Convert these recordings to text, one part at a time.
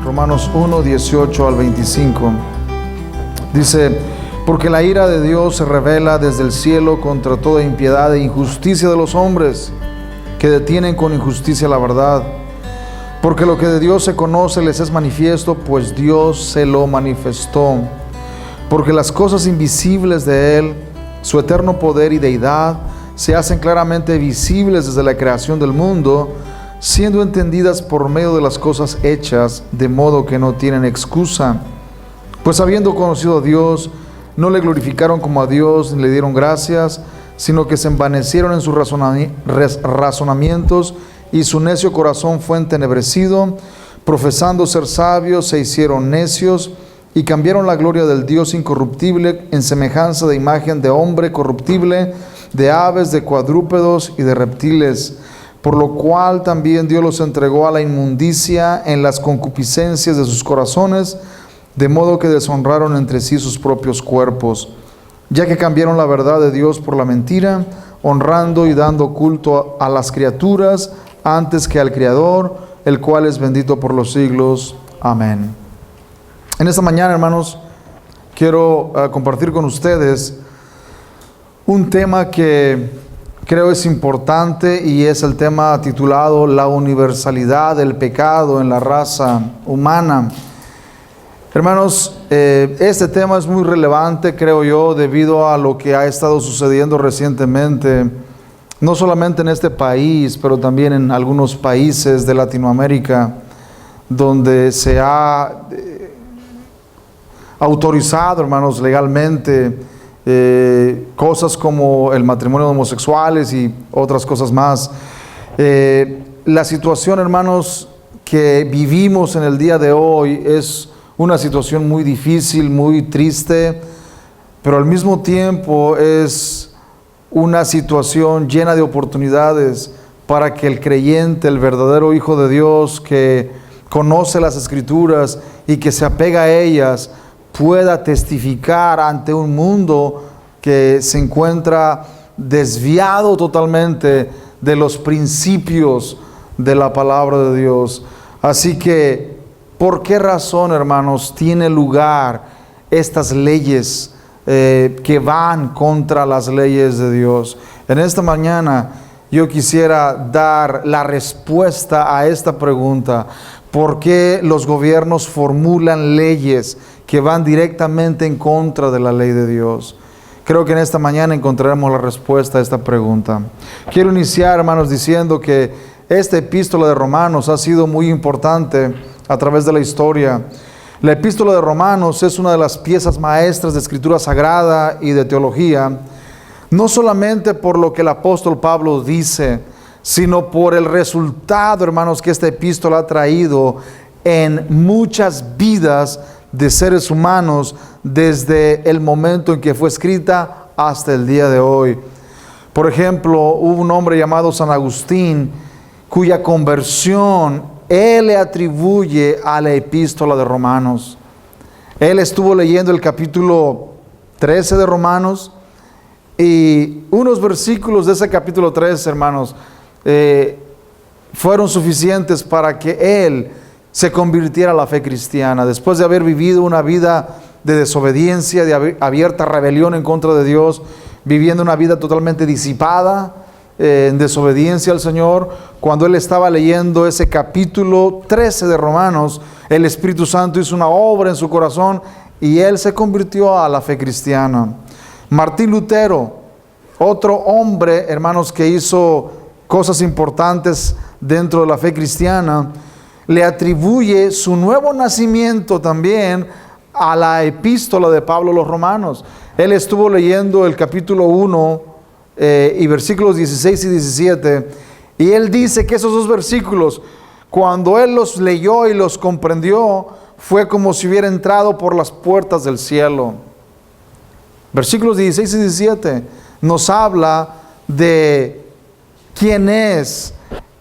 Romanos 1, 18 al 25. Dice: porque la ira de Dios se revela desde el cielo contra toda impiedad e injusticia de los hombres, que detienen con injusticia la verdad. Porque lo que de Dios se conoce les es manifiesto, pues Dios se lo manifestó. Porque las cosas invisibles de Él, su eterno poder y deidad, se hacen claramente visibles desde la creación del mundo, siendo entendidas por medio de las cosas hechas, de modo que no tienen excusa. Pues habiendo conocido a Dios, no le glorificaron como a Dios, ni le dieron gracias, sino que se envanecieron en sus razonamientos, y su necio corazón fue entenebrecido. Profesando ser sabios, se hicieron necios, y cambiaron la gloria del Dios incorruptible en semejanza de imagen de hombre corruptible, de aves, de cuadrúpedos y de reptiles. Por lo cual también Dios los entregó a la inmundicia en las concupiscencias de sus corazones, de modo que deshonraron entre sí sus propios cuerpos, ya que cambiaron la verdad de Dios por la mentira, honrando y dando culto a las criaturas antes que al Creador, el cual es bendito por los siglos. Amén. En esta mañana, hermanos, quiero compartir con ustedes un tema que creo es importante, y es el tema titulado La universalidad del pecado en la raza humana. Hermanos, este tema es muy relevante, creo yo, debido a lo que ha estado sucediendo recientemente, no solamente en este país, pero también en algunos países de Latinoamérica, donde se ha autorizado, hermanos, legalmente cosas como el matrimonio de homosexuales y otras cosas más. La situación, hermanos, que vivimos en el día de hoy es una situación muy difícil, muy triste, pero al mismo tiempo es una situación llena de oportunidades para que el creyente, el verdadero hijo de Dios, que conoce las Escrituras y que se apega a ellas, pueda testificar ante un mundo que se encuentra desviado totalmente de los principios de la palabra de Dios. Así que, ¿por qué razón, hermanos, tiene lugar estas leyes que van contra las leyes de Dios? En esta mañana yo quisiera dar la respuesta a esta pregunta. ¿Por qué los gobiernos formulan leyes que van directamente en contra de la ley de Dios? Creo que en esta mañana encontraremos la respuesta a esta pregunta. Quiero iniciar, hermanos, diciendo que esta epístola de Romanos ha sido muy importante a través de la historia. La epístola de Romanos es una de las piezas maestras de escritura sagrada y de teología, no solamente por lo que el apóstol Pablo dice, sino por el resultado, hermanos, que esta epístola ha traído en muchas vidas de seres humanos desde el momento en que fue escrita hasta el día de hoy. Por ejemplo, hubo un hombre llamado San Agustín, cuya conversión él le atribuye a la epístola de Romanos. Él estuvo leyendo el capítulo 13 de Romanos, y unos versículos de ese capítulo 13, hermanos, fueron suficientes para que él se convirtiera a la fe cristiana. Después de haber vivido una vida de desobediencia, de abierta rebelión en contra de Dios, viviendo una vida totalmente disipada, en desobediencia al Señor, cuando él estaba leyendo ese capítulo 13 de Romanos, el Espíritu Santo hizo una obra en su corazón y él se convirtió a la fe cristiana. Martín Lutero, otro hombre, hermanos, que hizo cosas importantes dentro de la fe cristiana, le atribuye su nuevo nacimiento también a la epístola de Pablo a los Romanos. Él estuvo leyendo el capítulo 1 y versículos 16 y 17, y él dice que esos dos versículos, cuando él los leyó y los comprendió, fue como si hubiera entrado por las puertas del cielo. Versículos 16 y 17 nos habla de quién es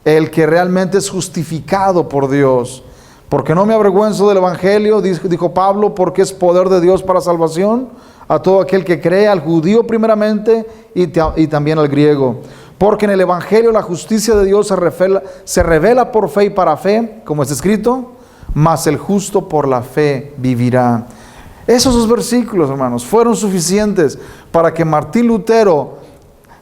el que realmente es justificado por Dios. Porque no me avergüenzo del evangelio, dijo Pablo, porque es poder de Dios para salvación a todo aquel que cree, al judío primeramente y también al griego. Porque en el evangelio la justicia de Dios se revela por fe y para fe, como está escrito: mas el justo por la fe vivirá. Esos dos versículos, hermanos, fueron suficientes para que Martín Lutero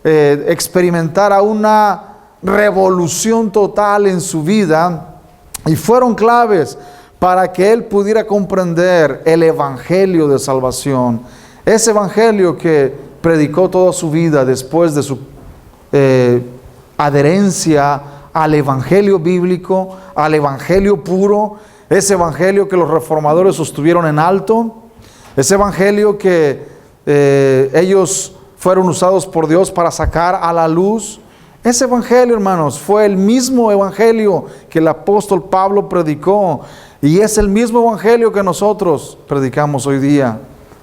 experimentara una revolución total en su vida, y fueron claves para que él pudiera comprender el evangelio de salvación. Ese evangelio que predicó toda su vida después de su adherencia al evangelio bíblico, al evangelio puro, ese evangelio que los reformadores sostuvieron en alto, ese evangelio que ellos fueron usados por Dios para sacar a la luz. Ese evangelio, hermanos, fue el mismo evangelio que el apóstol Pablo predicó, y es el mismo evangelio que nosotros predicamos hoy día,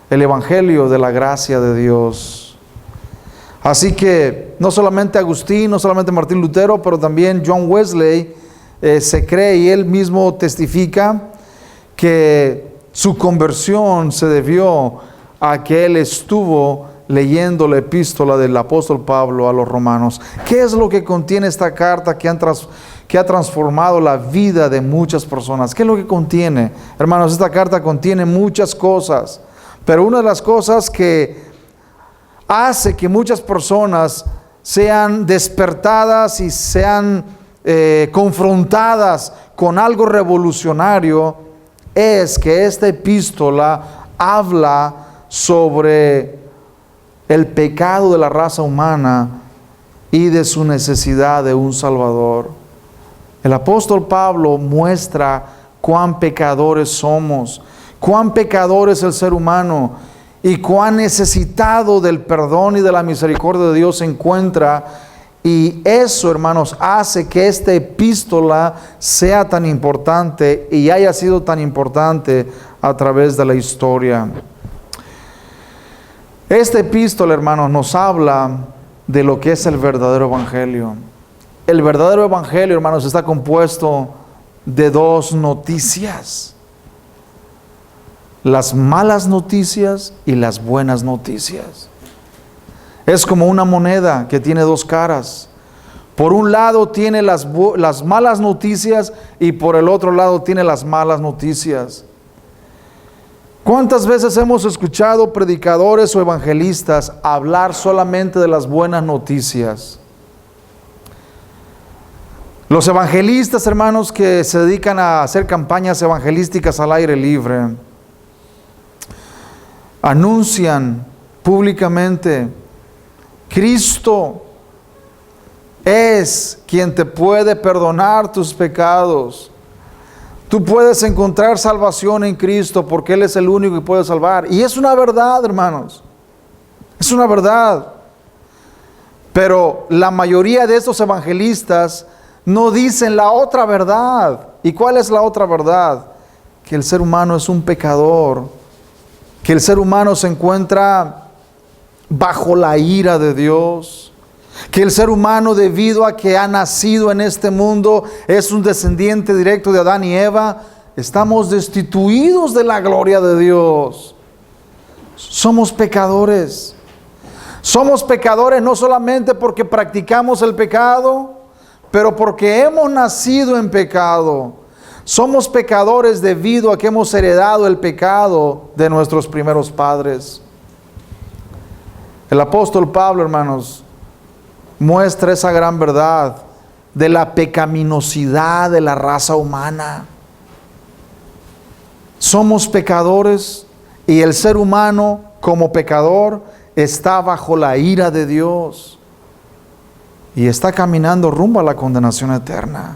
el evangelio de la gracia de Dios. Así que no solamente Agustín, no solamente Martín Lutero, pero también John Wesley se cree, y él mismo testifica, que su conversión se debió a que él estuvo leyendo la epístola del apóstol Pablo a los romanos. ¿Qué es lo que contiene esta carta que ha transformado la vida de muchas personas? ¿Qué es lo que contiene? Hermanos, esta carta contiene muchas cosas, pero una de las cosas que hace que muchas personas sean despertadas y sean confrontadas con algo revolucionario es que esta epístola habla sobre el pecado de la raza humana y de su necesidad de un Salvador. El apóstol Pablo muestra cuán pecadores somos, cuán pecador es el ser humano y cuán necesitado del perdón y de la misericordia de Dios se encuentra. Y eso, hermanos, hace que esta epístola sea tan importante y haya sido tan importante a través de la historia. Esta epístola, hermanos, nos habla de lo que es el verdadero evangelio. El verdadero evangelio, hermanos, está compuesto de dos noticias: las malas noticias y las buenas noticias. Es como una moneda que tiene dos caras. Por un lado tiene las malas noticias y por el otro lado tiene las malas noticias. ¿Cuántas veces hemos escuchado predicadores o evangelistas hablar solamente de las buenas noticias? Los evangelistas, hermanos, que se dedican a hacer campañas evangelísticas al aire libre, anuncian públicamente: Cristo es quien te puede perdonar tus pecados. Tú puedes encontrar salvación en Cristo porque Él es el único que puede salvar. Y es una verdad, hermanos. Es una verdad. Pero la mayoría de estos evangelistas no dicen la otra verdad. ¿Y cuál es la otra verdad? Que el ser humano es un pecador. Que el ser humano se encuentra bajo la ira de Dios. Que el ser humano, debido a que ha nacido en este mundo, es un descendiente directo de Adán y Eva. Estamos destituidos de la gloria de Dios. Somos pecadores. Somos pecadores no solamente porque practicamos el pecado, pero porque hemos nacido en pecado. Somos pecadores debido a que hemos heredado el pecado de nuestros primeros padres. El apóstol Pablo, hermanos, muestra esa gran verdad de la pecaminosidad de la raza humana. Somos pecadores y el ser humano, como pecador, está bajo la ira de Dios y está caminando rumbo a la condenación eterna.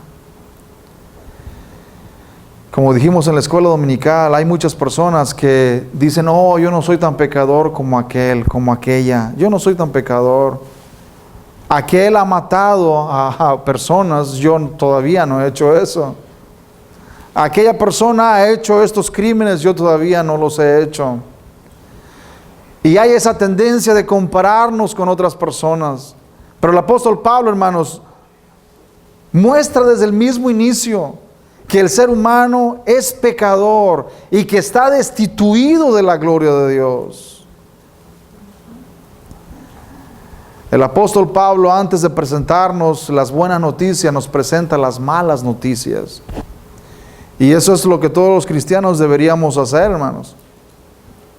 Como dijimos en la escuela dominical, hay muchas personas que dicen: oh, yo no soy tan pecador como aquel, como aquella. Yo no soy tan pecador. Aquel ha matado a personas, yo todavía no he hecho eso. Aquella persona ha hecho estos crímenes, yo todavía no los he hecho. Y hay esa tendencia de compararnos con otras personas. Pero el apóstol Pablo, hermanos, muestra desde el mismo inicio que el ser humano es pecador y que está destituido de la gloria de Dios. El apóstol Pablo, antes de presentarnos las buenas noticias, nos presenta las malas noticias. Y eso es lo que todos los cristianos deberíamos hacer, hermanos.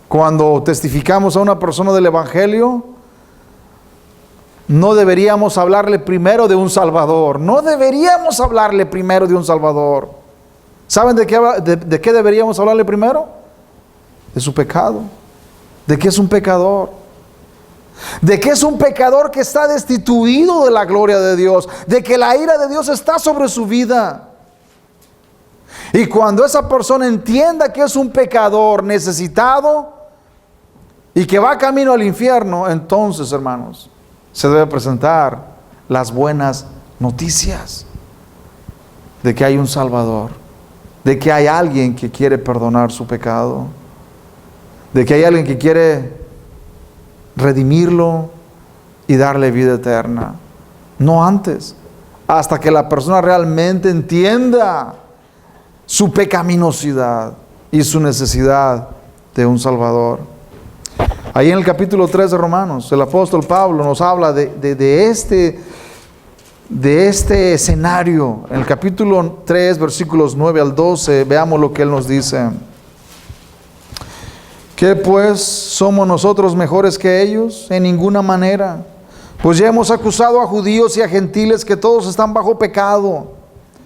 Cuando testificamos a una persona del Evangelio, no deberíamos hablarle primero de un Salvador. No deberíamos hablarle primero de un Salvador. ¿Saben de qué deberíamos hablarle primero? De su pecado. De que es un pecador. De que es un pecador que está destituido de la gloria de Dios. De que la ira de Dios está sobre su vida. Y cuando esa persona entienda que es un pecador necesitado y que va camino al infierno, entonces, hermanos, se debe presentar las buenas noticias de que hay un Salvador, de que hay alguien que quiere perdonar su pecado, de que hay alguien que quiere redimirlo y darle vida eterna. No antes, hasta que la persona realmente entienda su pecaminosidad y su necesidad de un Salvador. Ahí en el capítulo 3 de Romanos, el apóstol Pablo nos habla de este escenario. En el capítulo 3, versículos 9 al 12, veamos lo que él nos dice. ¿Qué pues somos nosotros mejores que ellos? En ninguna manera. Pues ya hemos acusado a judíos y a gentiles que todos están bajo pecado.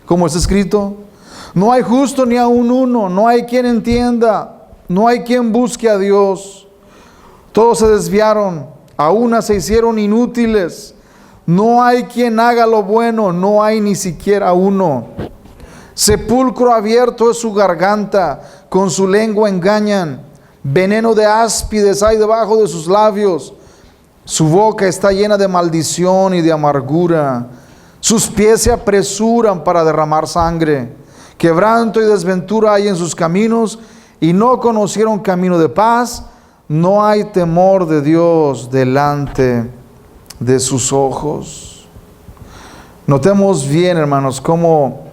Como está escrito, no hay justo ni aun uno, no hay quien entienda, no hay quien busque a Dios. Todos se desviaron, a una se hicieron inútiles. No hay quien haga lo bueno, no hay ni siquiera uno. Sepulcro abierto es su garganta, con su lengua engañan. Veneno de áspides hay debajo de sus labios. Su boca está llena de maldición y de amargura. Sus pies se apresuran para derramar sangre. Quebranto y desventura hay en sus caminos, y no conocieron camino de paz. No hay temor de Dios delante de sus ojos. Notemos bien, hermanos, cómo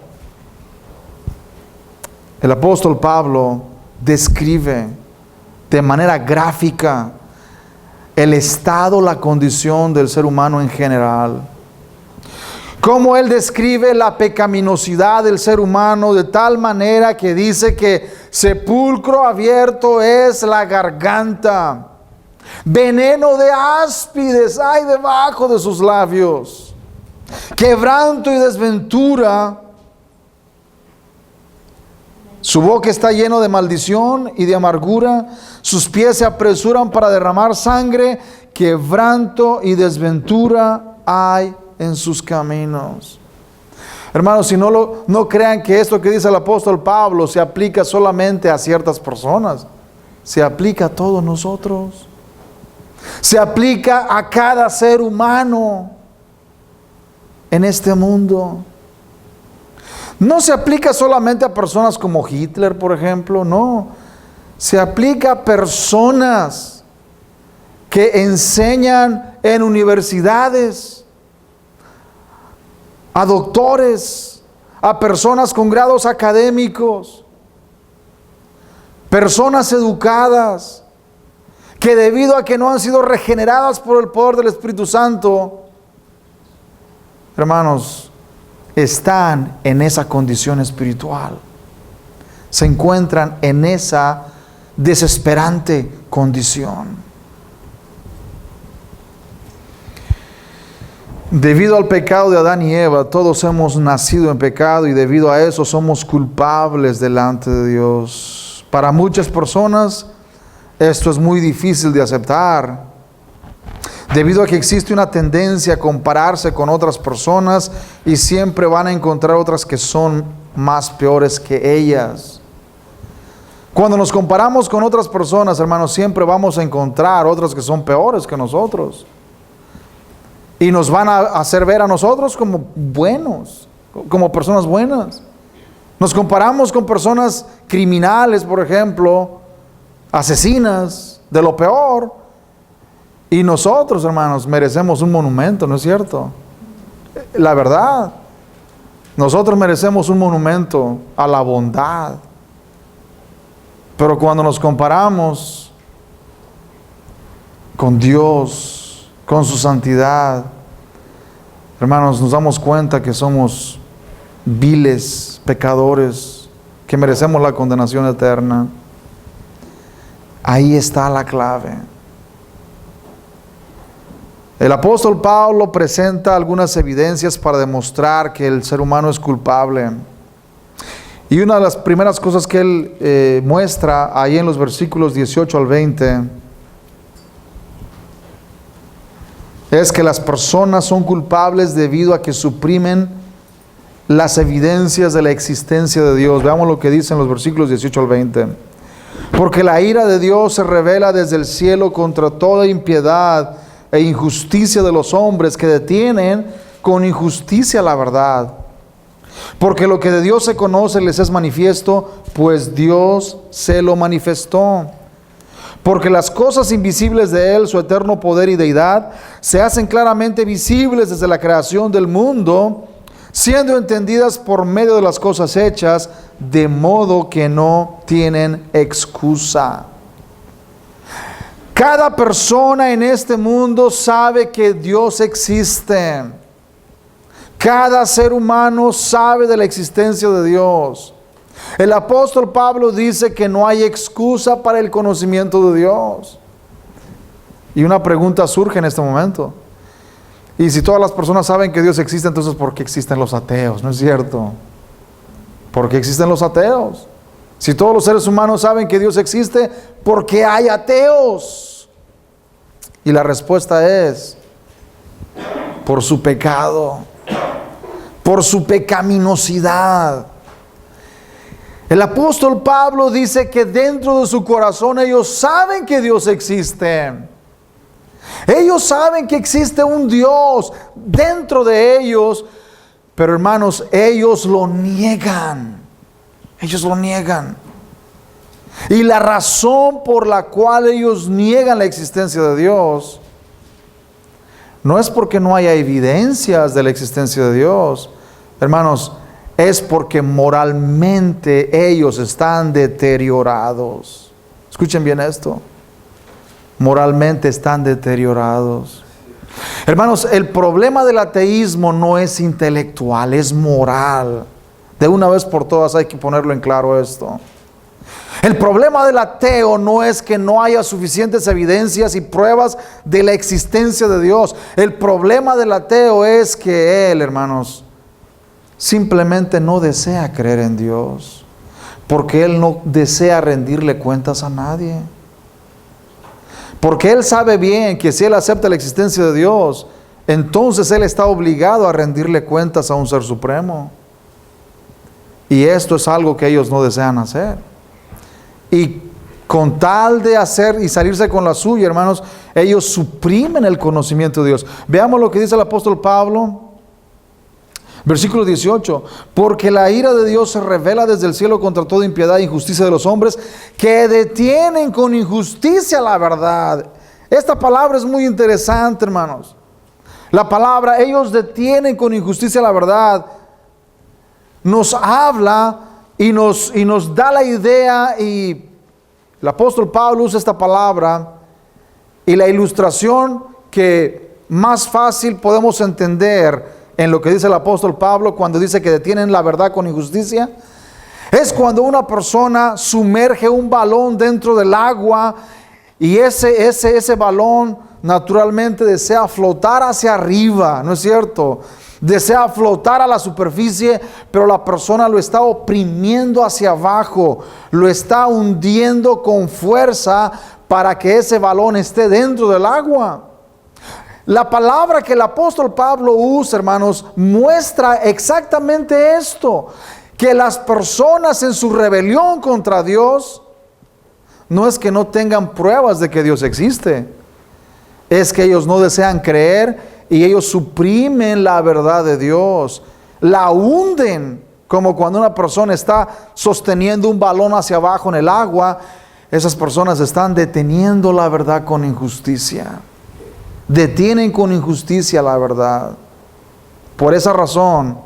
el apóstol Pablo describe de manera gráfica el estado, la condición del ser humano en general. Cómo él describe la pecaminosidad del ser humano de tal manera que dice que sepulcro abierto es la garganta. Veneno de áspides hay debajo de sus labios. Quebranto y desventura. Su boca está lleno de maldición y de amargura. Sus pies se apresuran para derramar sangre. Quebranto y desventura hay en sus caminos. Hermanos, si no crean que esto que dice el apóstol Pablo se aplica solamente a ciertas personas. Se aplica a todos nosotros. Se aplica a cada ser humano en este mundo. No se aplica solamente a personas como Hitler, por ejemplo, no. Se aplica a personas que enseñan en universidades, a doctores, a personas con grados académicos, personas educadas, que debido a que no han sido regeneradas por el poder del Espíritu Santo, hermanos, están en esa condición espiritual. Se encuentran en esa desesperante condición. Debido al pecado de Adán y Eva, todos hemos nacido en pecado y debido a eso somos culpables delante de Dios. Para muchas personas esto es muy difícil de aceptar, debido a que existe una tendencia a compararse con otras personas y siempre van a encontrar otras que son más peores que ellas. Cuando nos comparamos con otras personas, hermanos, siempre vamos a encontrar otras que son peores que nosotros. Y nos van a hacer ver a nosotros como buenos, como personas buenas. Nos comparamos con personas criminales, por ejemplo, asesinas, de lo peor. Y nosotros, hermanos, merecemos un monumento, ¿no es cierto? La verdad, nosotros merecemos un monumento a la bondad. Pero cuando nos comparamos con Dios, con su santidad, hermanos, nos damos cuenta que somos viles, pecadores, que merecemos la condenación eterna. Ahí está la clave. El apóstol Pablo presenta algunas evidencias para demostrar que el ser humano es culpable. Y una de las primeras cosas que él muestra ahí en los versículos 18 al 20 es que las personas son culpables debido a que suprimen las evidencias de la existencia de Dios. Veamos lo que dicen los versículos 18 al 20. Porque la ira de Dios se revela desde el cielo contra toda impiedad e injusticia de los hombres que detienen con injusticia la verdad. Porque lo que de Dios se conoce les es manifiesto, pues Dios se lo manifestó. Porque las cosas invisibles de Él, su eterno poder y deidad, se hacen claramente visibles desde la creación del mundo, siendo entendidas por medio de las cosas hechas, de modo que no tienen excusa. Cada persona en este mundo sabe que Dios existe. Cada ser humano sabe de la existencia de Dios. El apóstol Pablo dice que no hay excusa para el conocimiento de Dios. Y una pregunta surge en este momento. Y si todas las personas saben que Dios existe, entonces ¿por qué existen los ateos? ¿No es cierto? ¿Por qué existen los ateos? Si todos los seres humanos saben que Dios existe, ¿por qué hay ateos? Y la respuesta es: por su pecado, por su pecaminosidad. El apóstol Pablo dice que dentro de su corazón ellos saben que Dios existe. Ellos saben que existe un Dios dentro de ellos, pero hermanos, ellos lo niegan. Ellos lo niegan. Y la razón por la cual ellos niegan la existencia de Dios no es porque no haya evidencias de la existencia de Dios, hermanos, es porque moralmente ellos están deteriorados. Escuchen bien esto. Moralmente están deteriorados. Hermanos, el problema del ateísmo no es intelectual, es moral. De una vez por todas hay que ponerlo en claro esto. El problema del ateo no es que no haya suficientes evidencias y pruebas de la existencia de Dios. El problema del ateo es que él, hermanos, simplemente no desea creer en Dios, porque él no desea rendirle cuentas a nadie. Porque él sabe bien que si él acepta la existencia de Dios, entonces él está obligado a rendirle cuentas a un ser supremo. Y esto es algo que ellos no desean hacer. Y con tal de hacer y salirse con la suya, hermanos, ellos suprimen el conocimiento de Dios. Veamos lo que dice el apóstol Pablo. Versículo 18, porque la ira de Dios se revela desde el cielo contra toda impiedad e injusticia de los hombres que detienen con injusticia la verdad. Esta palabra es muy interesante, hermanos. La palabra, ellos detienen con injusticia la verdad, nos habla y nos da la idea, y el apóstol Pablo usa esta palabra, y la ilustración que más fácil podemos entender en lo que dice el apóstol Pablo cuando dice que detienen la verdad con injusticia, es cuando una persona sumerge un balón dentro del agua y ese balón naturalmente desea flotar hacia arriba, ¿no es cierto? Desea flotar a la superficie, pero la persona lo está oprimiendo hacia abajo, lo está hundiendo con fuerza para que ese balón esté dentro del agua. La palabra que el apóstol Pablo usa, hermanos, muestra exactamente esto, que las personas en su rebelión contra Dios, no es que no tengan pruebas de que Dios existe, es que ellos no desean creer y ellos suprimen la verdad de Dios, la hunden, como cuando una persona está sosteniendo un balón hacia abajo en el agua. Esas personas están deteniendo la verdad con injusticia. Detienen con injusticia la verdad. Por esa razón,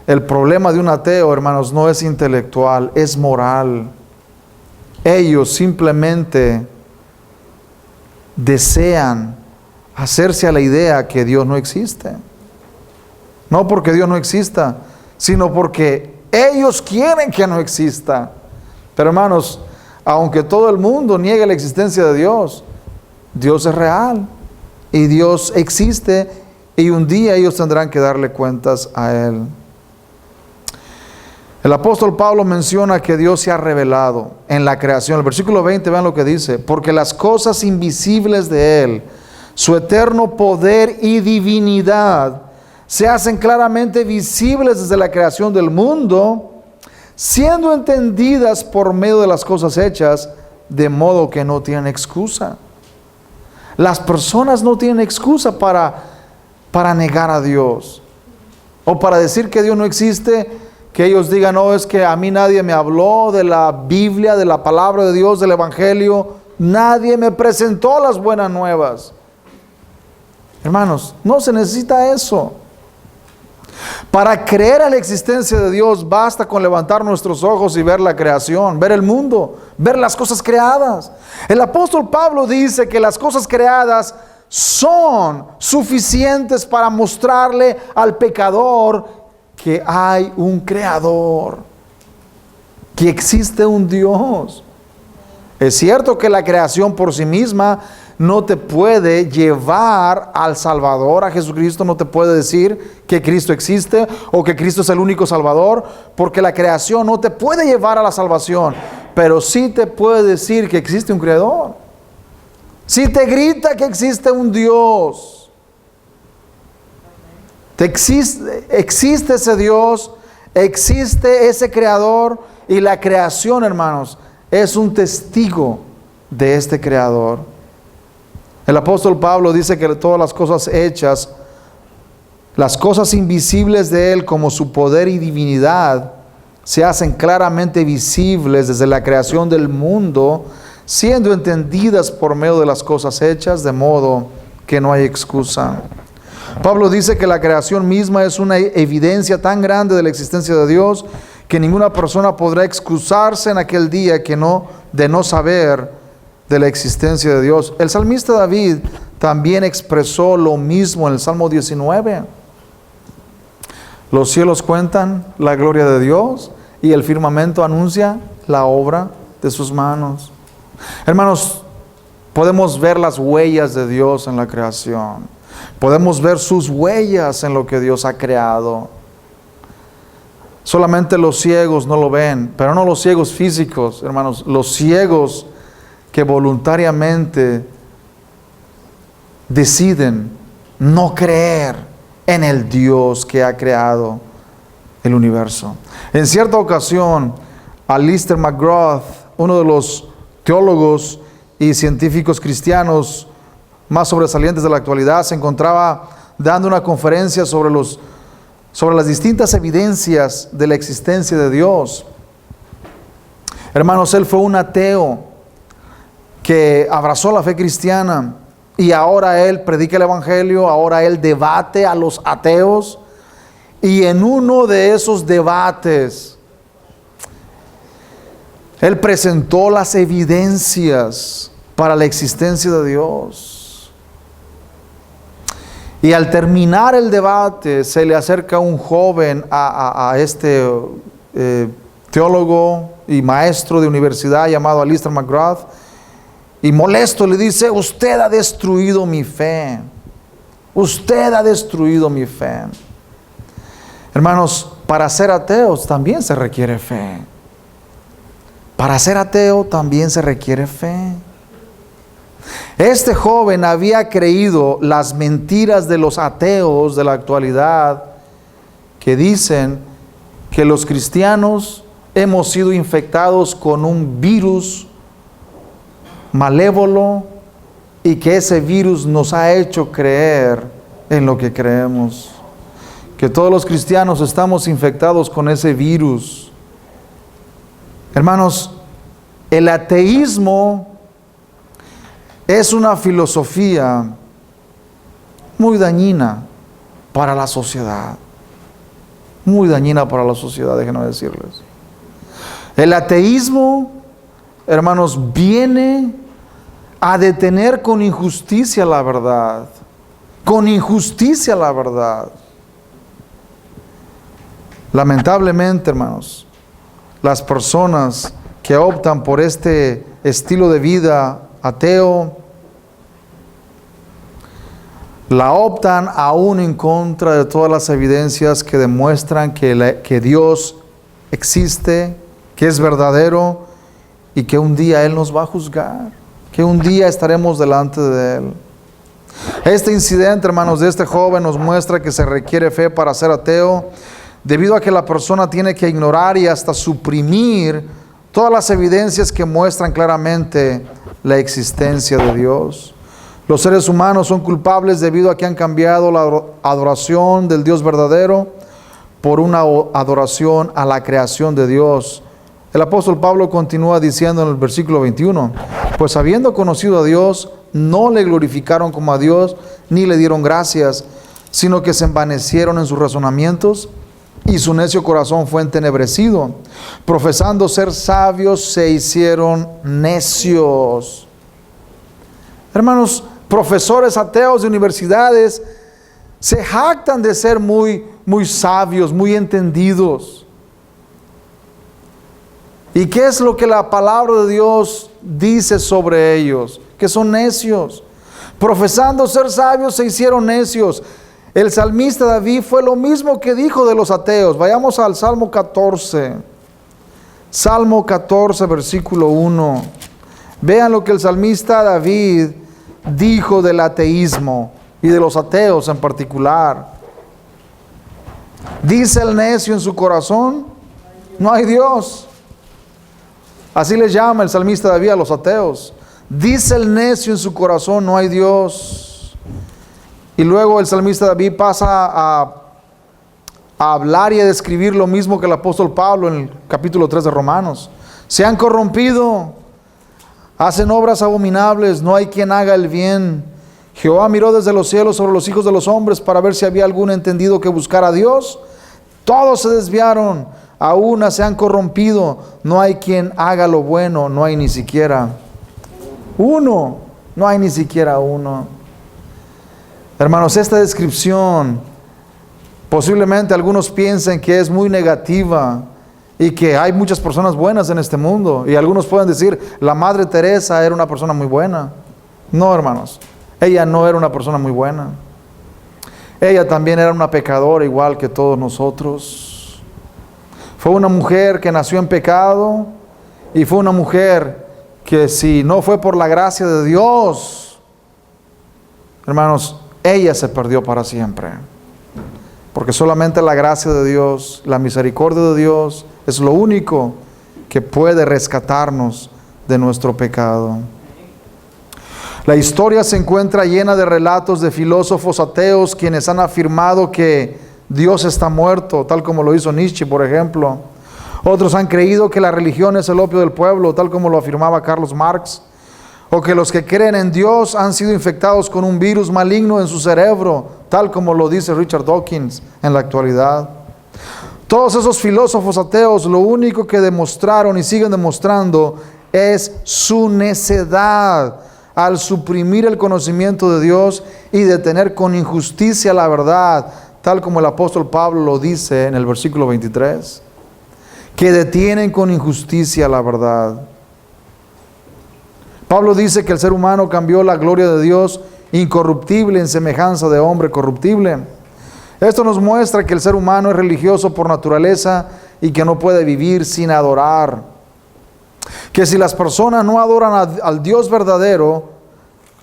el problema de un ateo, hermanos, no es intelectual, es moral. Ellos simplemente desean hacerse a la idea que Dios no existe. No porque Dios no exista, sino porque Ellos quieren que no exista. Pero hermanos, aunque todo el mundo niegue la existencia de Dios, Dios es real y Dios existe, y un día ellos tendrán que darle cuentas a Él. El apóstol Pablo menciona que Dios se ha revelado en la creación. El versículo 20, vean lo que dice: porque las cosas invisibles de Él, su eterno poder y divinidad, se hacen claramente visibles desde la creación del mundo, siendo entendidas por medio de las cosas hechas, de modo que no tienen excusa. Las personas no tienen excusa para negar a Dios, o para decir que Dios no existe, que ellos digan: no, es que a mí nadie me habló de la Biblia, de la palabra de Dios, del Evangelio, nadie me presentó las buenas nuevas. Hermanos, no se necesita eso. Para creer a la existencia de Dios basta con levantar nuestros ojos y ver la creación, ver el mundo, ver las cosas creadas. El apóstol Pablo dice que las cosas creadas son suficientes para mostrarle al pecador que hay un creador, que existe un Dios. Es cierto que la creación por sí misma no te puede llevar al Salvador, a Jesucristo. No te puede decir que Cristo existe o que Cristo es el único Salvador, porque la creación no te puede llevar a la salvación, pero sí te puede decir que existe un Creador. Sí te grita que existe un Dios. Existe ese Dios, existe ese Creador, y la creación, hermanos, es un testigo de este Creador. El apóstol Pablo dice que todas las cosas hechas, las cosas invisibles de Él, como su poder y divinidad, se hacen claramente visibles desde la creación del mundo, siendo entendidas por medio de las cosas hechas, de modo que no hay excusa. Pablo dice que la creación misma es una evidencia tan grande de la existencia de Dios, que ninguna persona podrá excusarse en aquel día de no saber de la existencia de Dios. El salmista David también expresó lo mismo en el Salmo 19. Los cielos cuentan la gloria de Dios, y el firmamento anuncia la obra de sus manos. Hermanos, podemos ver las huellas de Dios en la creación. Podemos ver sus huellas en lo que Dios ha creado. Solamente los ciegos no lo ven, pero no los ciegos físicos, hermanos, los ciegos que voluntariamente deciden no creer en el Dios que ha creado el universo. En cierta ocasión, Alister McGrath, uno de los teólogos y científicos cristianos más sobresalientes de la actualidad, se encontraba dando una conferencia sobre las distintas evidencias de la existencia de Dios. Hermanos, él fue un ateo que abrazó la fe cristiana, y ahora él predica el Evangelio, ahora él debate a los ateos, y en uno de esos debates él presentó las evidencias para la existencia de Dios. Y al terminar el debate, se le acerca un joven a este teólogo y maestro de universidad llamado Alister McGrath, y molesto le dice: usted ha destruido mi fe. Usted ha destruido mi fe. Hermanos, para ser ateos también se requiere fe. Para ser ateo también se requiere fe. Este joven había creído las mentiras de los ateos de la actualidad, que dicen que los cristianos hemos sido infectados con un virus malévolo, y que ese virus nos ha hecho creer en lo que creemos, que todos los cristianos estamos infectados con ese virus. Hermanos, el ateísmo es una filosofía muy dañina para la sociedad, muy dañina para la sociedad, déjenme decirles. El ateísmo, hermanos, viene a detener con injusticia la verdad, con injusticia la verdad. Lamentablemente, hermanos, las personas que optan por este estilo de vida ateo, la optan aún en contra de todas las evidencias que demuestran que Dios existe, que es verdadero y que un día Él nos va a juzgar, que un día estaremos delante de Él. Este incidente, hermanos, de este joven nos muestra que se requiere fe para ser ateo, debido a que la persona tiene que ignorar y hasta suprimir todas las evidencias que muestran claramente la existencia de Dios. Los seres humanos son culpables debido a que han cambiado la adoración del Dios verdadero por una adoración a la creación de Dios. El apóstol Pablo continúa diciendo en el versículo 21, pues habiendo conocido a Dios, no le glorificaron como a Dios, ni le dieron gracias, sino que se envanecieron en sus razonamientos, y su necio corazón fue entenebrecido. Profesando ser sabios, se hicieron necios. Hermanos, profesores ateos de universidades se jactan de ser muy sabios, muy entendidos. ¿Y qué es lo que la palabra de Dios dice sobre ellos? Que son necios. Profesando ser sabios, se hicieron necios. El salmista David fue lo mismo que dijo de los ateos. Vayamos al Salmo 14. Salmo 14, versículo 1. Vean lo que el salmista David dijo del ateísmo y de los ateos en particular. Dice el necio en su corazón, no hay Dios. Así les llama el salmista David a los ateos. Dice el necio en su corazón, no hay Dios. Y luego el salmista David pasa a hablar y a describir lo mismo que el apóstol Pablo en el capítulo 3 de Romanos. Se han corrompido, hacen obras abominables, no hay quien haga el bien. Jehová miró desde los cielos sobre los hijos de los hombres para ver si había algún entendido que buscara a Dios. Todos se desviaron, a una se han corrompido, no hay quien haga lo bueno, no hay ni siquiera uno, no hay ni siquiera uno. Hermanos, esta descripción posiblemente algunos piensen que es muy negativa y que hay muchas personas buenas en este mundo, y algunos pueden decir, la Madre Teresa era una persona muy buena. No, hermanos, ella no era una persona muy buena. Ella también era una pecadora igual que todos nosotros. Fue una mujer que nació en pecado, y fue una mujer que, si no fue por la gracia de Dios, hermanos, ella se perdió para siempre. Porque solamente la gracia de Dios, la misericordia de Dios, es lo único que puede rescatarnos de nuestro pecado. La historia se encuentra llena de relatos de filósofos ateos quienes han afirmado que Dios está muerto, tal como lo hizo Nietzsche, por ejemplo. Otros han creído que la religión es el opio del pueblo, tal como lo afirmaba Carlos Marx. O que los que creen en Dios han sido infectados con un virus maligno en su cerebro, tal como lo dice Richard Dawkins en la actualidad. Todos esos filósofos ateos lo único que demostraron y siguen demostrando es su necedad al suprimir el conocimiento de Dios y detener con injusticia la verdad, tal como el apóstol Pablo lo dice en el versículo 23, que detienen con injusticia la verdad. Pablo dice que el ser humano cambió la gloria de Dios incorruptible en semejanza de hombre corruptible. Esto nos muestra que el ser humano es religioso por naturaleza y que no puede vivir sin adorar. Que si las personas no adoran al Dios verdadero,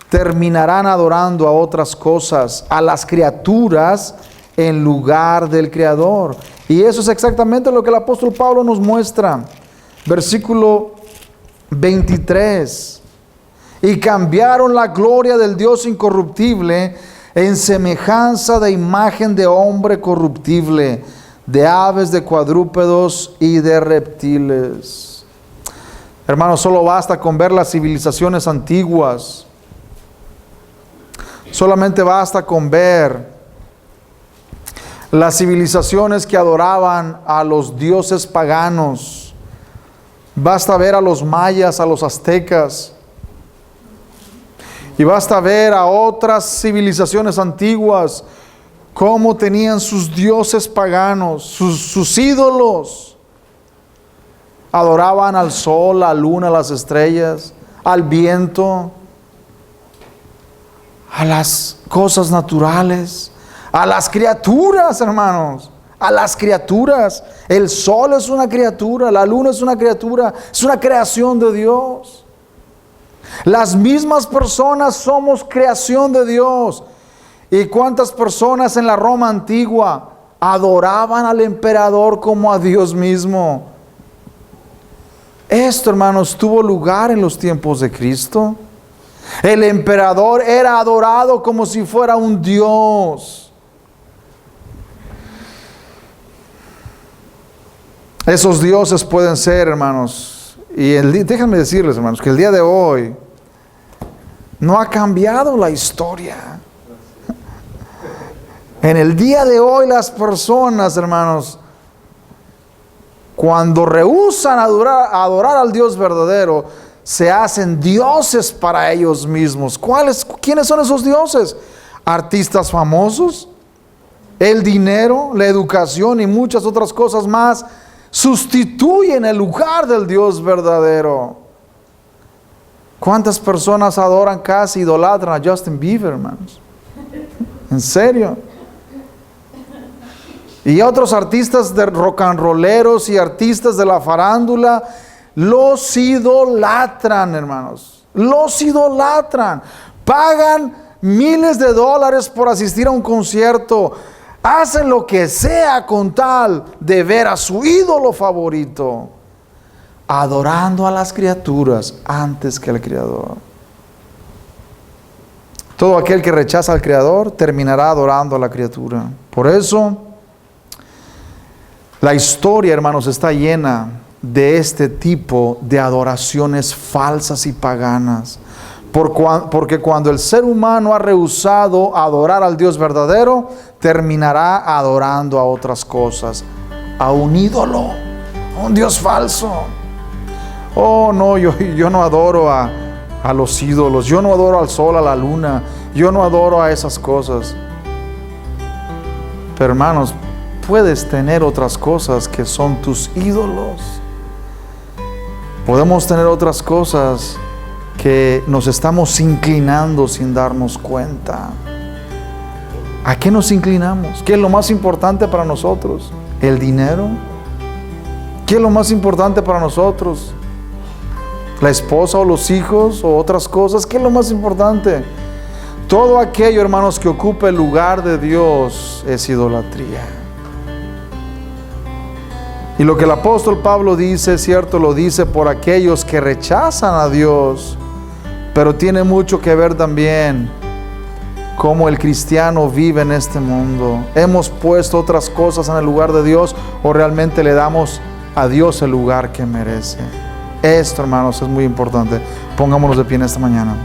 terminarán adorando a otras cosas, a las criaturas en lugar del Creador. Y eso es exactamente lo que el apóstol Pablo nos muestra. Versículo 23. Y cambiaron la gloria del Dios incorruptible en semejanza de imagen de hombre corruptible, de aves, de cuadrúpedos y de reptiles. Hermanos, solo basta con ver las civilizaciones antiguas. Solamente basta con ver las civilizaciones que adoraban a los dioses paganos. Basta ver a los mayas, a los aztecas. Y basta ver a otras civilizaciones antiguas cómo tenían sus dioses paganos, sus ídolos. Adoraban al sol, a la luna, a las estrellas, al viento, a las cosas naturales, a las criaturas, hermanos, a las criaturas. El sol es una criatura, la luna es una criatura, es una creación de Dios. Las mismas personas somos creación de Dios. ¿Y cuántas personas en la Roma antigua adoraban al emperador como a Dios mismo? Esto, hermanos, tuvo lugar en los tiempos de Cristo. El emperador era adorado como si fuera un dios. Esos dioses pueden ser, hermanos, y déjenme decirles, hermanos, que el día de hoy no ha cambiado la historia. En el día de hoy las personas, hermanos, cuando rehúsan adorar al Dios verdadero, se hacen dioses para ellos mismos. ¿Quiénes son esos dioses? Artistas famosos, el dinero, la educación y muchas otras cosas más sustituyen el lugar del Dios verdadero. ¿Cuántas personas adoran, casi idolatran a Justin Bieber, hermanos? ¿En serio? Y otros artistas de rock and rolleros y artistas de la farándula los idolatran, hermanos. Los idolatran. Pagan miles de dólares por asistir a un concierto. Hacen lo que sea con tal de ver a su ídolo favorito, adorando a las criaturas antes que al Creador. Todo aquel que rechaza al Creador terminará adorando a la criatura. Por eso, la historia, hermanos, está llena de este tipo de adoraciones falsas y paganas. Porque cuando el ser humano ha rehusado adorar al Dios verdadero, terminará adorando a otras cosas, a un ídolo, a un Dios falso. Oh, no, yo no adoro a los ídolos, yo no adoro al sol, a la luna, yo no adoro a esas cosas. Pero, hermanos, puedes tener otras cosas que son tus ídolos. Podemos tener otras cosas que nos estamos inclinando sin darnos cuenta. ¿A qué nos inclinamos? ¿Qué es lo más importante para nosotros? ¿El dinero? ¿Qué es lo más importante para nosotros? ¿La esposa o los hijos o otras cosas? ¿Qué es lo más importante? Todo aquello, hermanos, que ocupe el lugar de Dios es idolatría. Y lo que el apóstol Pablo dice, es cierto, lo dice por aquellos que rechazan a Dios, pero tiene mucho que ver también cómo el cristiano vive en este mundo. ¿Hemos puesto otras cosas en el lugar de Dios o realmente le damos a Dios el lugar que merece? Esto, hermanos, es muy importante. Pongámonos de pie en esta mañana.